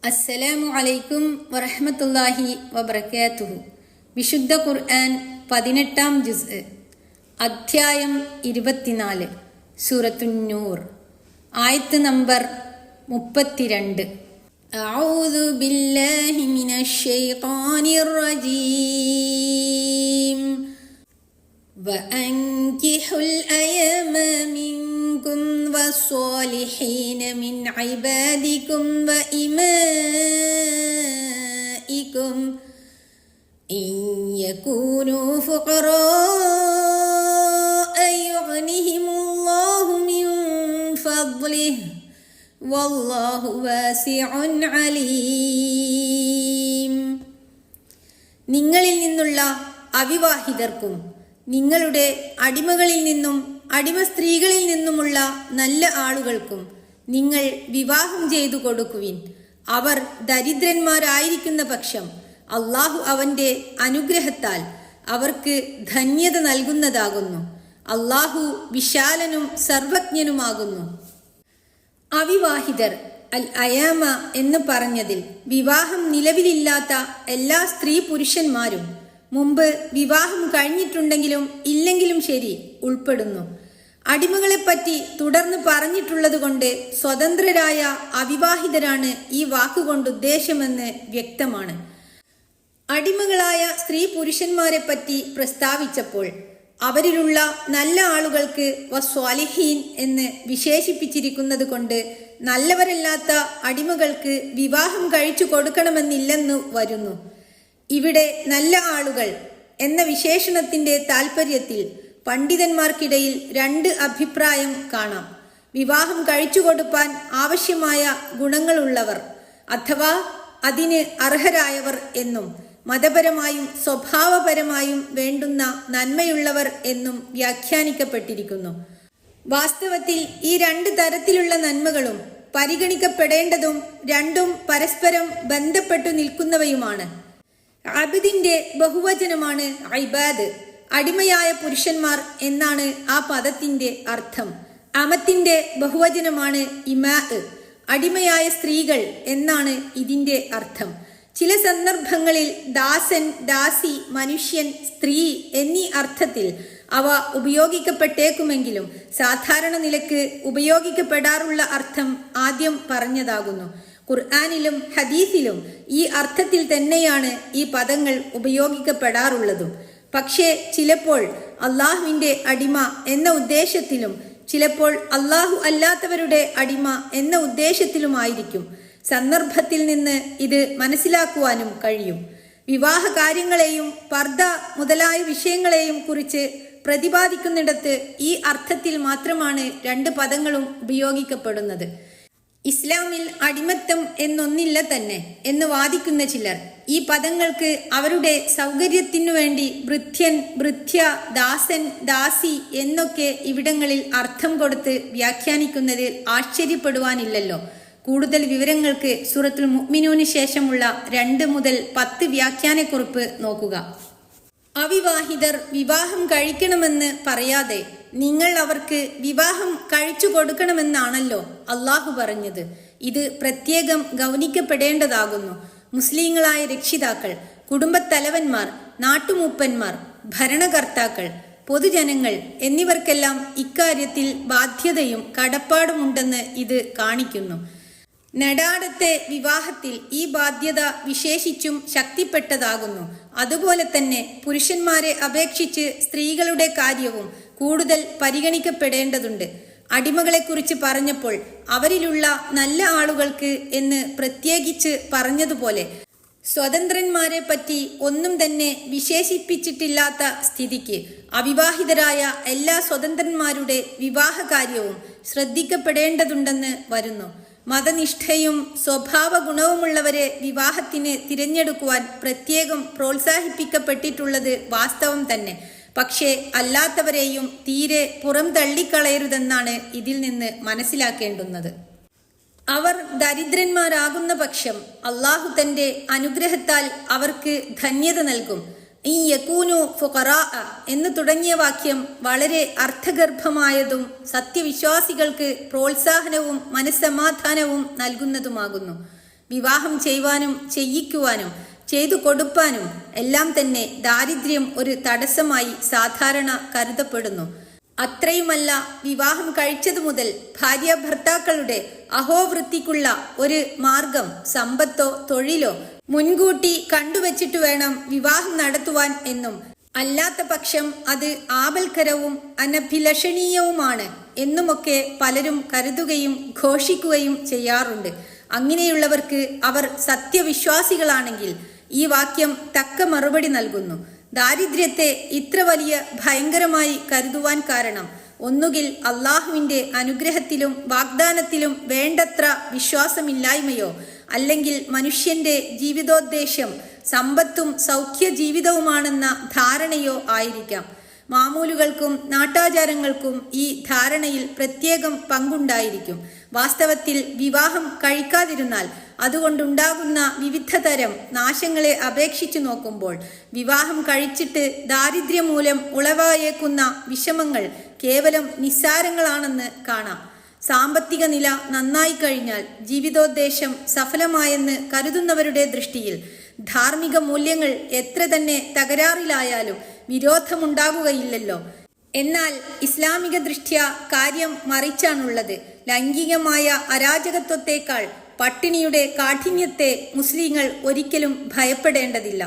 അസ്സലാമു അലൈക്കും വറഹ്മത്തുള്ളാഹി വബറകാതുഹു. വിശുദ്ധ ഖുർആൻ 18-ാം ജുസ്, അധ്യായം 24, സൂറത്തുന്നൂർ, ആയത്ത് നമ്പർ 32. അഊദു ബില്ലാഹി മിനശ് ശൈത്വാനിർ റജീം. വഅൻകിഹുൽ അയമ മിൻകും വസ്സാലിഹീന മിൻ ഇബാദികും വഇമാഇകും ഇൻ യകൂനൂ ഫുഖറാഅ യുഗ്നിഹിമുല്ലാഹു മിൻ ഫദ്ലിഹി വല്ലാഹു വാസിഉൻ അലീം. നിങ്ങളിൽ നിന്നുള്ള അവിവാഹിതർക്കും നിങ്ങളുടെ അടിമകളിൽ നിന്നും അടിമ സ്ത്രീകളിൽ നിന്നുമുള്ള നല്ല ആളുകൾക്കും നിങ്ങൾ വിവാഹം ചെയ്തു കൊടുക്കുവിൻ. അവർ ദരിദ്രന്മാരായിരിക്കുന്ന പക്ഷം അള്ളാഹു അവന്റെ അനുഗ്രഹത്താൽ അവർക്ക് ധന്യത നൽകുന്നതാകുന്നു. അള്ളാഹു വിശാലനും സർവജ്ഞനുമാകുന്നു. അവിവാഹിതർ അൽ അയാമ എന്ന് പറഞ്ഞതിൽ വിവാഹം നിലവിലില്ലാത്ത എല്ലാ സ്ത്രീ പുരുഷന്മാരും മുമ്പ് വിവാഹം കഴിഞ്ഞിട്ടുണ്ടെങ്കിലും ഇല്ലെങ്കിലും ശരി ഉൾപ്പെടുന്നു. അടിമകളെപ്പറ്റി തുടർന്ന് പറഞ്ഞിട്ടുള്ളത് കൊണ്ട് സ്വതന്ത്രരായ അവിവാഹിതരാണ് ഈ വാക്കുകൊണ്ട് ഉദ്ദേശമെന്ന് വ്യക്തമാണ്. അടിമകളായ സ്ത്രീ പുരുഷന്മാരെ പറ്റി പ്രസ്താവിച്ചപ്പോൾ അവരിലുള്ള നല്ല ആളുകൾക്ക് വസ്വാലിഹീൻ എന്ന് വിശേഷിപ്പിച്ചിരിക്കുന്നത് കൊണ്ട് നല്ലവരല്ലാത്ത അടിമകൾക്ക് വിവാഹം കഴിച്ചു കൊടുക്കണമെന്നില്ലെന്ന് വരുന്നു. ഇവിടെ നല്ല ആളുകൾ എന്ന വിശേഷണത്തിന്റെ താൽപര്യത്തിൽ പണ്ഡിതന്മാർക്കിടയിൽ രണ്ട് അഭിപ്രായം കാണാം. വിവാഹം കഴിച്ചു കൊടുക്കാൻ ആവശ്യമായ ഗുണങ്ങളുള്ളവർ അഥവാ അതിന് അർഹരായവർ എന്നും മതപരമായും സ്വഭാവപരമായും വേണ്ടുന്ന നന്മയുള്ളവർ എന്നും വ്യാഖ്യാനിക്കപ്പെട്ടിരിക്കുന്നു. വാസ്തവത്തിൽ ഈ രണ്ട് തരത്തിലുള്ള നന്മകളും പരിഗണിക്കപ്പെടേണ്ടതും രണ്ടും പരസ്പരം ബന്ധപ്പെട്ടു നിൽക്കുന്നവയുമാണ്. അബ്ദിന്റെ ബഹുവചനമാണ് ഇബാദ്, അടിമയായ പുരുഷന്മാർ എന്നാണ് ആ പദത്തിന്റെ അർത്ഥം. അമത്തിന്റെ ബഹുവചനമാണ് ഇമാ, അടിമയായ സ്ത്രീകൾ എന്നാണ് ഇതിന്റെ അർത്ഥം. ചില സന്ദർഭങ്ങളിൽ ദാസൻ, ദാസി, മനുഷ്യൻ, സ്ത്രീ എന്നീ അർത്ഥത്തിൽ അവ ഉപയോഗിക്കപ്പെട്ടേക്കുമെങ്കിലും സാധാരണ നിലക്ക് ഉപയോഗിക്കപ്പെടാറുള്ള അർത്ഥം ആദ്യം പറഞ്ഞതാകുന്നു. ഖുർആനിലും ഹദീസിലും ഈ അർത്ഥത്തിൽ തന്നെയാണ് ഈ പദങ്ങൾ ഉപയോഗിക്കപ്പെടാറുള്ളതും. പക്ഷേ ചിലപ്പോൾ അള്ളാഹുവിന്റെ അടിമ എന്ന ഉദ്ദേശത്തിലും ചിലപ്പോൾ അള്ളാഹു അല്ലാത്തവരുടെ അടിമ എന്ന ഉദ്ദേശത്തിലുമായിരിക്കും. സന്ദർഭത്തിൽ നിന്ന് ഇത് മനസ്സിലാക്കുവാനും കഴിയും. വിവാഹ കാര്യങ്ങളെയും പർദ മുതലായ വിഷയങ്ങളെയും കുറിച്ച് പ്രതിപാദിക്കുന്നിടത്ത് ഈ അർത്ഥത്തിൽ മാത്രമാണ് രണ്ട് പദങ്ങളും ഉപയോഗിക്കപ്പെടുന്നത്. ഇസ്ലാമിൽ അടിമത്തം എന്നൊന്നില്ല തന്നെ എന്ന് വാദിക്കുന്ന ചിലർ ഈ പദങ്ങൾക്ക് അവരുടെ സൗകര്യത്തിനു വേണ്ടി ഭൃത്യൻ, ഭൃത്യ, ദാസൻ, ദാസി എന്നൊക്കെ ഇവിടങ്ങളിൽ അർത്ഥം കൊടുത്ത് വ്യാഖ്യാനിക്കുന്നതിൽ ആശ്ചര്യപ്പെടുവാനില്ലല്ലോ. കൂടുതൽ വിവരങ്ങൾക്ക് സൂറത്തുൽ മുഅ്മിനൂന് ശേഷമുള്ള 2 മുതൽ 10 വ്യാഖ്യാനക്കുറിപ്പ് നോക്കുക. അവിവാഹിതർ വിവാഹം കഴിക്കണമെന്ന് പറയാതെ നിങ്ങൾ അവർക്ക് വിവാഹം കഴിച്ചു കൊടുക്കണമെന്നാണല്ലോ അള്ളാഹു പറഞ്ഞത്. ഇത് പ്രത്യേകം ഗൗനിക്കപ്പെടേണ്ടതാകുന്നു. മുസ്ലിങ്ങളായ രക്ഷിതാക്കൾ, കുടുംബത്തലവന്മാർ, നാട്ടുമൂപ്പന്മാർ, ഭരണകർത്താക്കൾ, പൊതുജനങ്ങൾ എന്നിവർക്കെല്ലാം ഇക്കാര്യത്തിൽ ബാധ്യതയും കടപ്പാടുമുണ്ടെന്ന് ഇത് കാണിക്കുന്നു. നടാടത്തെ വിവാഹത്തിൽ ഈ ബാധ്യത വിശേഷിച്ചും ശക്തിപ്പെട്ടതാകുന്നു. അതുപോലെ തന്നെ പുരുഷന്മാരെ അപേക്ഷിച്ച് സ്ത്രീകളുടെ കാര്യവും കൂടുതൽ പരിഗണിക്കപ്പെടേണ്ടതുണ്ട്. അടിമകളെക്കുറിച്ച് പറഞ്ഞപ്പോൾ അവരിലുള്ള നല്ല ആളുകൾക്ക് എന്ന് പ്രത്യേകിച്ച് പറഞ്ഞതുപോലെ സ്വതന്ത്രന്മാരെ പറ്റി ഒന്നും തന്നെ വിശേഷിപ്പിച്ചിട്ടില്ലാത്ത സ്ഥിതിക്ക് അവിവാഹിതരായ എല്ലാ സ്വതന്ത്രന്മാരുടെ വിവാഹ കാര്യവും ശ്രദ്ധിക്കപ്പെടേണ്ടതുണ്ടെന്ന് വരുന്നു. മതനിഷ്ഠയും സ്വഭാവ ഗുണവുമുള്ളവരെ വിവാഹത്തിന് തിരഞ്ഞെടുക്കുവാൻ പ്രത്യേകം പ്രോത്സാഹിപ്പിക്കപ്പെട്ടിട്ടുള്ളത് വാസ്തവം തന്നെ. പക്ഷേ അല്ലാത്തവരെയും തീരെ പുറം തള്ളിക്കളയരുതെന്നാണ് ഇതിൽ നിന്ന് മനസ്സിലാക്കേണ്ടുന്നത്. അവർ ദരിദ്രന്മാരാകുന്ന പക്ഷം അള്ളാഹു തന്റെ അനുഗ്രഹത്താൽ അവർക്ക് ധന്യത നൽകും. ഈ യകൂനു ഫുഖറാഅ എന്ന് തുടങ്ങിയ വാക്യം വളരെ അർത്ഥഗർഭമായതും സത്യവിശ്വാസികൾക്ക് പ്രോത്സാഹനവും മനസ്സമാധാനവും നൽകുന്നതുമാകുന്നു. വിവാഹം ചെയ്യുവാനും ചെയ്യിക്കുവാനും ചെയ്തു കൊടുപ്പാനും എല്ലാം തന്നെ ദാരിദ്ര്യം ഒരു തടസ്സമായി സാധാരണ കരുതപ്പെടുന്നു. അത്രയുമല്ല, വിവാഹം കഴിച്ചതു മുതൽ ഭാര്യ ഭർത്താക്കളുടെ അഹോവൃത്തിക്കുള്ള ഒരു മാർഗം, സമ്പത്തോ തൊഴിലോ മുൻകൂട്ടി കണ്ടുവച്ചിട്ട് വേണം വിവാഹം നടത്തുവാൻ എന്നും, അല്ലാത്ത പക്ഷം അത് ആപൽക്കരവും അനഭിലഷണീയവുമാണ് എന്നുമൊക്കെ പലരും കരുതുകയും ഘോഷിക്കുകയും ചെയ്യാറുണ്ട്. അങ്ങനെയുള്ളവർക്ക് അവർ സത്യവിശ്വാസികളാണെങ്കിൽ ഈ വാക്യം തക്ക മറുപടി നൽകുന്നു. ദാരിദ്ര്യത്തെ ഇത്ര വലിയ ഭയങ്കരമായി കരുതുവാൻ കാരണം ഒന്നുകിൽ അള്ളാഹുവിൻ്റെ അനുഗ്രഹത്തിലും വാഗ്ദാനത്തിലും വേണ്ടത്ര വിശ്വാസമില്ലായ്മയോ, അല്ലെങ്കിൽ മനുഷ്യന്റെ ജീവിതോദ്ദേശം സമ്പത്തും സൗഖ്യ ജീവിതവുമാണെന്ന ധാരണയോ ആയിരിക്കാം. മാമൂലുകൾക്കും നാട്ടാചാരങ്ങൾക്കും ഈ ധാരണയിൽ പ്രത്യേകം പങ്കുണ്ടായിരിക്കും. വാസ്തവത്തിൽ വിവാഹം കഴിക്കാതിരുന്നാൽ അതുകൊണ്ടുണ്ടാകുന്ന വിവിധ തരം നാശങ്ങളെ അപേക്ഷിച്ചു നോക്കുമ്പോൾ വിവാഹം കഴിച്ചിട്ട് ദാരിദ്ര്യം മൂലം ഉളവായേക്കുന്ന വിഷമങ്ങൾ കേവലം നിസ്സാരങ്ങളാണെന്ന് കാണാം. സാമ്പത്തിക നില നന്നായി കഴിഞ്ഞാൽ ജീവിതോദ്ദേശം സഫലമായെന്ന് കരുതുന്നവരുടെ ദൃഷ്ടിയിൽ ധാർമ്മിക മൂല്യങ്ങൾ എത്ര തന്നെ തകരാറിലായാലും വിരോധമുണ്ടാവുകയില്ലല്ലോ. എന്നാൽ ഇസ്ലാമിക ദൃഷ്ട്യാ കാര്യം മറിച്ചാണുള്ളത്. ലൈംഗികമായ അരാജകത്വത്തേക്കാൾ പട്ടിണിയുടെ കാഠിന്യത്തെ മുസ്ലിങ്ങൾ ഒരിക്കലും ഭയപ്പെടേണ്ടതില്ല.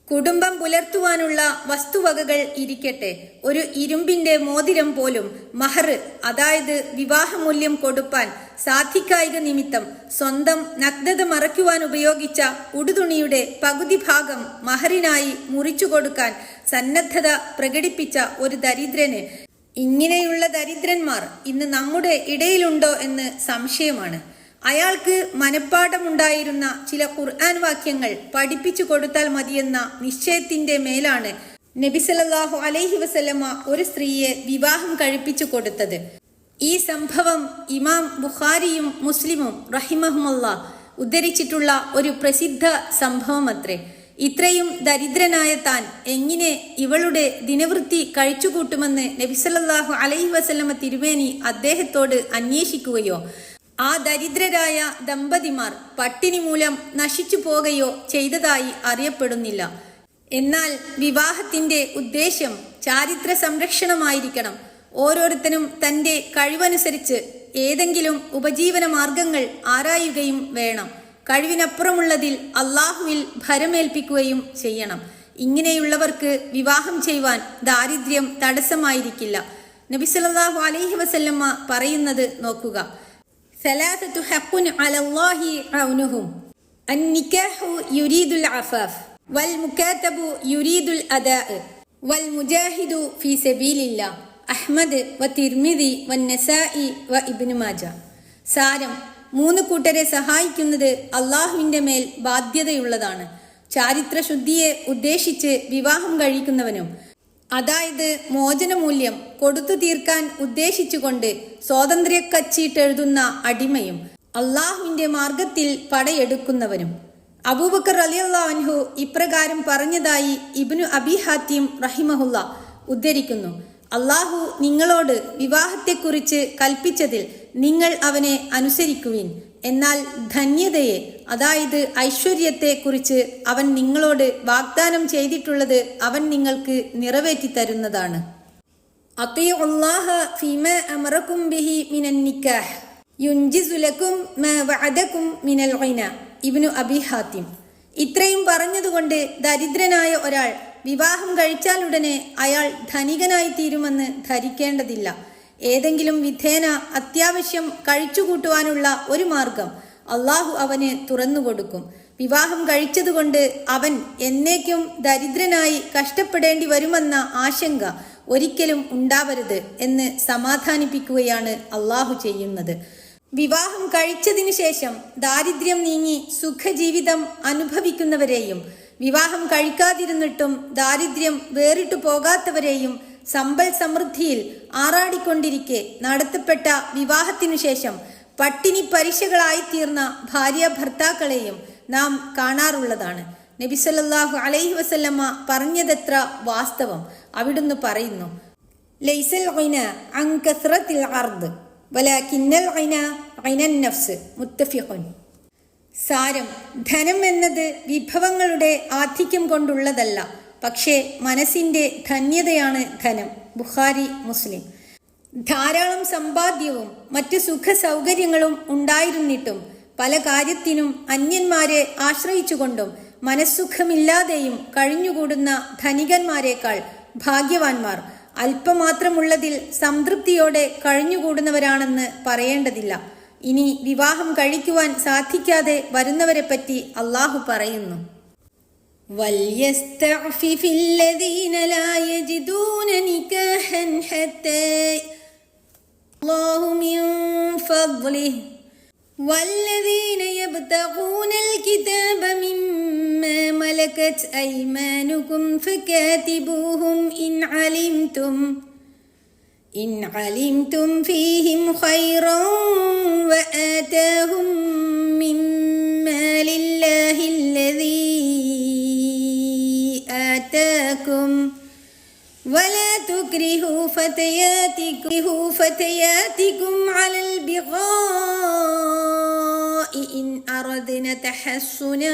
കുടുംബം പുലർത്തുവാനുള്ള വസ്തുവകകൾ ഇരിക്കട്ടെ, ഒരു ഇരുമ്പിന്റെ മോതിരം പോലും മഹർ, അതായത് വിവാഹമൂല്യം കൊടുപ്പാൻ സാധിക്കായിക നിമിത്തം സ്വന്തം നഗ്നത മറയ്ക്കുവാൻ ഉപയോഗിച്ച ഉടുതുണിയുടെ പകുതി ഭാഗം മഹറിനായി മുറിച്ചു കൊടുക്കാൻ സന്നദ്ധത പ്രകടിപ്പിച്ച ഒരു ദരിദ്രന്, ഇങ്ങനെയുള്ള ദരിദ്രന്മാർ ഇന്ന് നമ്മുടെ ഇടയിലുണ്ടോ എന്ന് സംശയമാണ്. അയാൾക്ക് മനഃപ്പാഠമുണ്ടായിരുന്ന ചില ഖുർആൻ വാക്യങ്ങൾ പഠിപ്പിച്ചു കൊടുത്താൽ മതിയെന്ന നിശ്ചയത്തിന്റെ മേലാണ് നബി സല്ലല്ലാഹു അലൈഹി വസല്ലമ ഒരു സ്ത്രീയെ വിവാഹം കഴിപ്പിച്ചു കൊടുത്തത്. ഈ സംഭവം ഇമാം ബുഖാരിയും മുസ്ലിമും റഹിമഹുമുല്ലാ ഉദ്ധരിച്ചിട്ടുള്ള ഒരു പ്രസിദ്ധ സംഭവമത്രേ. ഇത്രയും ദരിദ്രനായ താൻ എങ്ങനെ ഇവളുടെ ദിനവൃത്തി കഴിച്ചുകൂട്ടുമെന്ന് നബി സല്ലല്ലാഹു അലൈഹി വസല്ലമ തിരുമേനി അദ്ദേഹത്തോട് അന്വേഷിക്കുകയോ ആ ദരിദ്രരായ ദമ്പതിമാർ പട്ടിണി മൂലം നശിച്ചു പോകുകയോ ചെയ്തതായി അറിയപ്പെടുന്നില്ല. എന്നാൽ വിവാഹത്തിന്റെ ഉദ്ദേശം ചാരിത്ര സംരക്ഷണമായിരിക്കണം. ഓരോരുത്തരും തന്റെ കഴിവനുസരിച്ച് ഏതെങ്കിലും ഉപജീവന മാർഗങ്ങൾ ആരായുകയും വേണം. കഴിവിനപ്പുറമുള്ളതിൽ അള്ളാഹുവിൽ ഭരമേൽപ്പിക്കുകയും ചെയ്യണം. ഇങ്ങനെയുള്ളവർക്ക് വിവാഹം ചെയ്യുവാൻ ദാരിദ്ര്യം തടസ്സമായിരിക്കില്ല. നബി സല്ലല്ലാഹു അലൈഹി വസല്ലമ പറയുന്നത് നോക്കുക: ثلاثة حق على الله عونهم النكاح يريد العفاف والمكاتب يريد الأداء والمجاهد في سبيل الله അഹ്മദ് വതിർമിദി വന്നസായി വഇബ്നു മാജ. സാരം: 3 കൂട്ടരെ സഹായിക്കുന്നത് അള്ളാഹുവിന്റെ മേൽ ബാധ്യതയുള്ളതാണ്. ചാരിത്രശുദ്ധിയെ ഉദ്ദേശിച്ച് വിവാഹം കഴിക്കുന്നവനും, അതായത് മോചനമൂല്യം കൊടുത്തു തീർക്കാൻ ഉദ്ദേശിച്ചുകൊണ്ട് സ്വാതന്ത്ര്യക്കച്ചീട്ടെഴുതുന്ന അടിമയും, അള്ളാഹുവിന്റെ മാർഗത്തിൽ പടയെടുക്കുന്നവനും. അബൂബക്കർ റളിയല്ലാഹു അൻഹു ഇപ്രകാരം പറഞ്ഞതായി ഇബ്നു അബി ഹാത്തിം റഹിമഹുല്ല ഉദ്ധരിക്കുന്നു: അള്ളാഹു നിങ്ങളോട് വിവാഹത്തെക്കുറിച്ച് കൽപ്പിച്ചതിൽ നിങ്ങൾ അവനെ അനുസരിക്കുവിൻ. എന്നാൽ ധന്യതയെ, അതായത് ഐശ്വര്യത്തെ കുറിച്ച് അവൻ നിങ്ങളോട് വാഗ്ദാനം ചെയ്തിട്ടുള്ളത് അവൻ നിങ്ങൾക്ക് നിറവേറ്റി തരുന്നതാണ്. അത്തിഉല്ലാഹ ഫീമാ അമറകും ബിഹി മിനൻ നിക്കാഹ് യുൻജിസു ലക്കും മാ വഅദകും മിനൽ ഗിന. ഇബ്നു അബി ഹാത്തിം. ഇത്രയും പറഞ്ഞതുകൊണ്ട് ദരിദ്രനായ ഒരാൾ വിവാഹം കഴിച്ചാലുടനെ അയാൾ ധനികനായി തീരുമെന്ന് ധരിക്കേണ്ടതില്ല. ഏതെങ്കിലും വിധേന അത്യാവശ്യം കഴിച്ചുകൂട്ടുവാനുള്ള ഒരു മാർഗം അള്ളാഹു അവന് തുറന്നുകൊടുക്കും. വിവാഹം കഴിച്ചതുകൊണ്ട് അവൻ എന്നേക്കും ദരിദ്രനായി കഷ്ടപ്പെടേണ്ടി വരുമെന്ന ആശങ്ക ഒരിക്കലും ഉണ്ടാവരുത് എന്ന് സമാധാനിപ്പിക്കുകയാണ് അള്ളാഹു ചെയ്യുന്നത്. വിവാഹം കഴിച്ചതിനു ശേഷം ദാരിദ്ര്യം നീങ്ങി സുഖജീവിതം അനുഭവിക്കുന്നവരെയും വിവാഹം കഴിക്കാതിരുന്നിട്ടും ദാരിദ്ര്യം വേറിട്ടു പോകാത്തവരെയും സമ്പൽ സമൃദ്ധിയിൽ ആറാടിക്കൊണ്ടിരിക്കെ നടത്തപ്പെട്ട വിവാഹത്തിനു ശേഷം പട്ടിണി പരിശകളായിത്തീർന്ന ഭാര്യ ഭർത്താക്കളെയും നാം കാണാറുള്ളതാണ്. നബി സല്ലല്ലാഹു അലൈഹി വസല്ലമ പറഞ്ഞതെത്ര വാസ്തവം. അവിടുന്ന് പറയുന്നു: ലൈസൽ ഗിന അൻ കസ്റത്തിൽ അർദ് വലാകിന്നൽ ഗിന ഗിനൻ നഫ്സ്. മുത്തഫിഖുൻ. സാരം, ധനം എന്നത് വിഭവങ്ങളുടെ ആധിക്യം കൊണ്ടുള്ളതല്ല, പക്ഷേ മനസ്സിന്റെ ധന്യതയാണ് ധനം. ബുഖാരി, മുസ്ലിം. ധാരാളം സമ്പാദ്യവും മറ്റു സുഖ സൗകര്യങ്ങളും ഉണ്ടായിരുന്നിട്ടും പല കാര്യത്തിനും അന്യന്മാരെ ആശ്രയിച്ചുകൊണ്ടും മനസ്സുഖമില്ലാതെയും കഴിഞ്ഞുകൂടുന്ന ധനികന്മാരെക്കാൾ ഭാഗ്യവാന്മാർ അല്പമാത്രമുള്ളതിൽ സംതൃപ്തിയോടെ കഴിഞ്ഞുകൂടുന്നവരാണെന്ന് പറയേണ്ടതില്ല. ഇനി വിവാഹം കഴിക്കുവാൻ സാധിക്കാതെ വരുന്നവരെപ്പറ്റി അള്ളാഹു പറയുന്നു: وَلْيَسْتَعْفِفِ الَّذِينَ لَا يَجِدُونَ نِكَاحًا حَتَّى اللَّهُ مِنْ فَضْلِهِ وَالَّذِينَ يَبْتَغُونَ الْكِتَابَ مِمَّا مَلَكَتْ أَيْمَانُكُمْ فَكَاتِبُوهُمْ إِنْ عَلِمْتُمْ فِيهِمْ خَيْرًا وَآتَاهُمْ مِمَّا لِلَّهِ الَّذِي آتاكم ولا تكرهوا فتياتكم على البغاء إن أردنا تحصنا